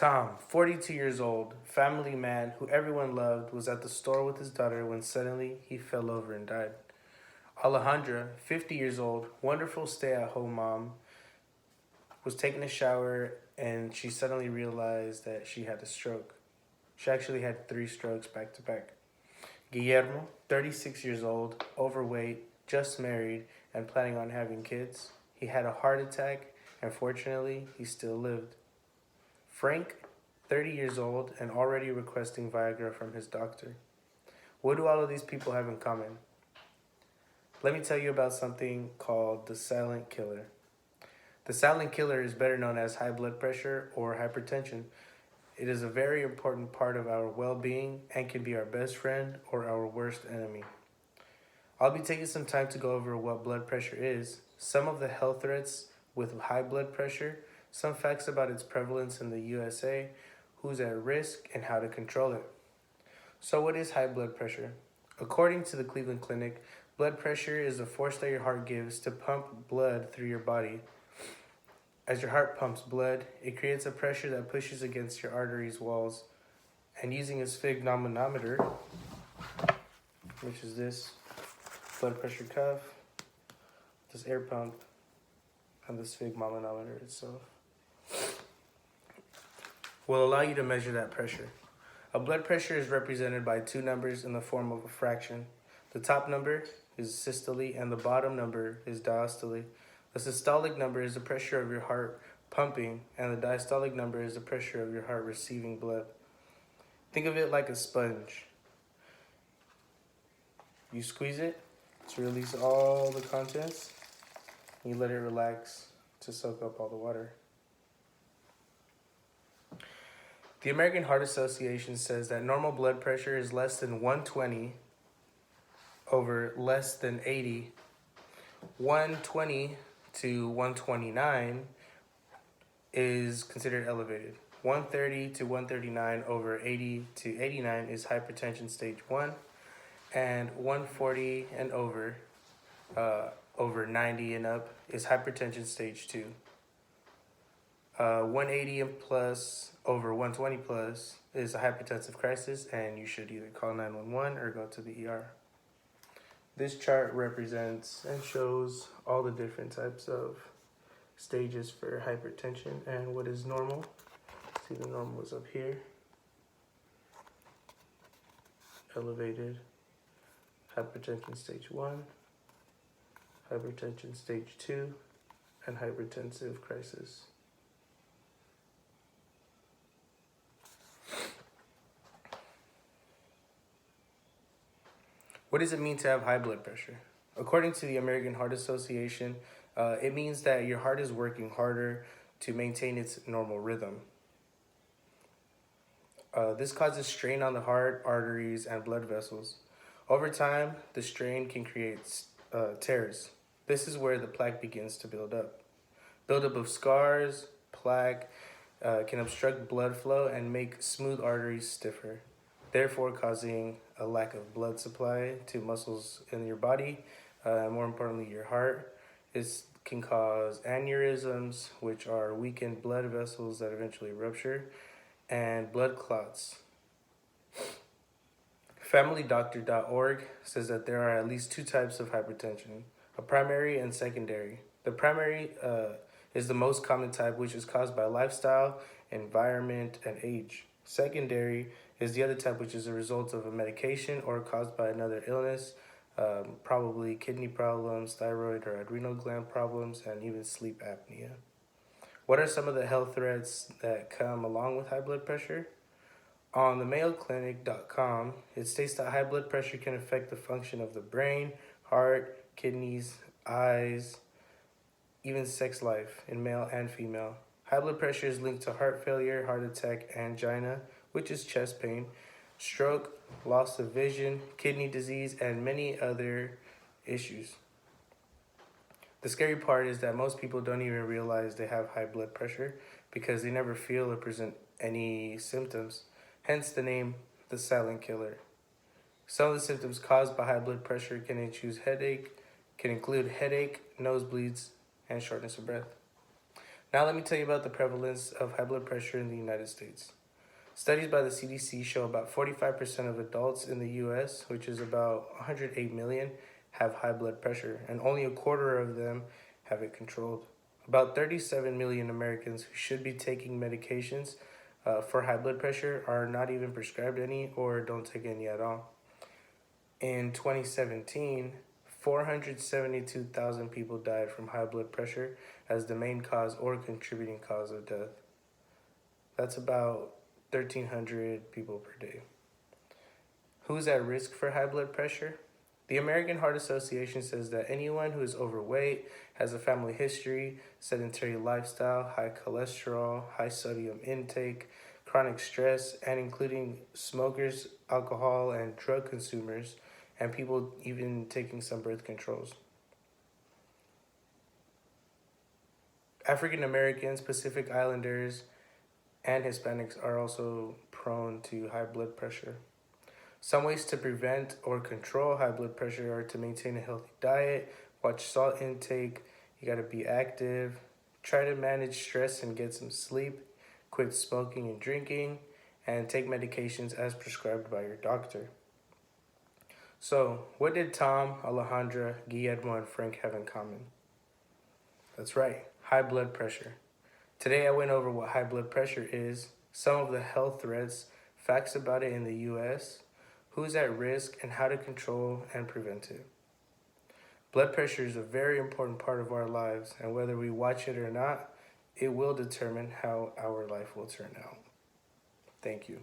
Tom, 42 years old, family man who everyone loved, was at the store with his daughter when suddenly he fell over and died. Alejandra, 50 years old, wonderful stay at home mom, was taking a shower and she suddenly realized that she had a stroke. She actually had three strokes back to back. Guillermo, 36 years old, overweight, just married, and planning on having kids. He had a heart attack, and fortunately, he still lived. Frank, 30 years old, and already requesting Viagra from his doctor. What do all of these people have in common? Let me tell you about something called the silent killer. The silent killer is better known as high blood pressure or hypertension. It is a very important part of our well being and can be our best friend or our worst enemy. I'll be taking some time to go over what blood pressure is, some of the health threats with high blood pressure, some facts about its prevalence in the USA, who's at risk, and how to control it. So, what is high blood pressure? According to the Cleveland Clinic, blood pressure is the force that your heart gives to pump blood through your body. As your heart pumps blood, it creates a pressure that pushes against your arteries' walls. And using a sphygmomanometer, which is this blood pressure cuff, this air pump, and the sphygmomanometer itself, will allow you to measure that pressure. A blood pressure is represented by two numbers in the form of a fraction. The top number is systole and the bottom number is diastole. The systolic number is the pressure of your heart pumping, and the diastolic number is the pressure of your heart receiving blood. Think of it like a sponge. You squeeze it to release all the contents, and you let it relax to soak up all the water. The American Heart Association says that normal blood pressure is less than 120 over less than 80. 120 to 129 is considered elevated. 130 to 139 over 80 to 89 is hypertension stage 1, and 140 and over 90 and up is hypertension stage 2. 180 and plus over 120 plus is a hypertensive crisis, and you should either call 911 or go to the ER. This chart represents and shows all the different types of stages for hypertension and what is normal. See, the normal is up here. Elevated, hypertension stage 1, hypertension stage 2, and hypertensive crisis. What does it mean to have high blood pressure? According to the American Heart Association, it means that your heart is working harder to maintain its normal rhythm. This causes strain on the heart, arteries, and blood vessels. Over time, the strain can create tears. This is where the plaque begins to build up. Buildup of scars, plaque, can obstruct blood flow and make smooth arteries stiffer, therefore causing a lack of blood supply to muscles in your body, more importantly your heart. It can cause aneurysms, which are weakened blood vessels that eventually rupture, and blood clots. FamilyDoctor.org says that there are at least two types of hypertension, a primary and secondary. The primary is the most common type, which is caused by lifestyle, environment, and age. Secondary is the other type, which is a result of a medication or caused by another illness, probably kidney problems, thyroid or adrenal gland problems, and even sleep apnea. What are some of the health threats that come along with high blood pressure? On the MayoClinic.com, it states that high blood pressure can affect the function of the brain, heart, kidneys, eyes, even sex life in male and female. High blood pressure is linked to heart failure, heart attack, angina, which is chest pain, stroke, loss of vision, kidney disease, and many other issues. The scary part is that most people don't even realize they have high blood pressure because they never feel or present any symptoms, hence the name, the silent killer. Some of the symptoms caused by high blood pressure can include headache, nosebleeds, and shortness of breath. Now let me tell you about the prevalence of high blood pressure in the United States. Studies by the CDC show about 45% of adults in the US, which is about 108 million, have high blood pressure, and only a quarter of them have it controlled. About 37 million Americans who should be taking medications for high blood pressure are not even prescribed any or don't take any at all. In 2017, 472,000 people died from high blood pressure as the main cause or contributing cause of death. That's about 1,300 people per day. Who's at risk for high blood pressure? The American Heart Association says that anyone who is overweight, has a family history, sedentary lifestyle, high cholesterol, high sodium intake, chronic stress, and including smokers, alcohol, and drug consumers, and people even taking some birth controls. African Americans, Pacific Islanders, and Hispanics are also prone to high blood pressure. Some ways to prevent or control high blood pressure are to maintain a healthy diet, watch salt intake, you gotta be active, try to manage stress and get some sleep, quit smoking and drinking, and take medications as prescribed by your doctor. So, what did Tom, Alejandra, Guillermo, and Frank have in common? That's right, high blood pressure. Today I went over what high blood pressure is, some of the health threats, facts about it in the US, who's at risk, and how to control and prevent it. Blood pressure is a very important part of our lives, and whether we watch it or not, it will determine how our life will turn out. Thank you.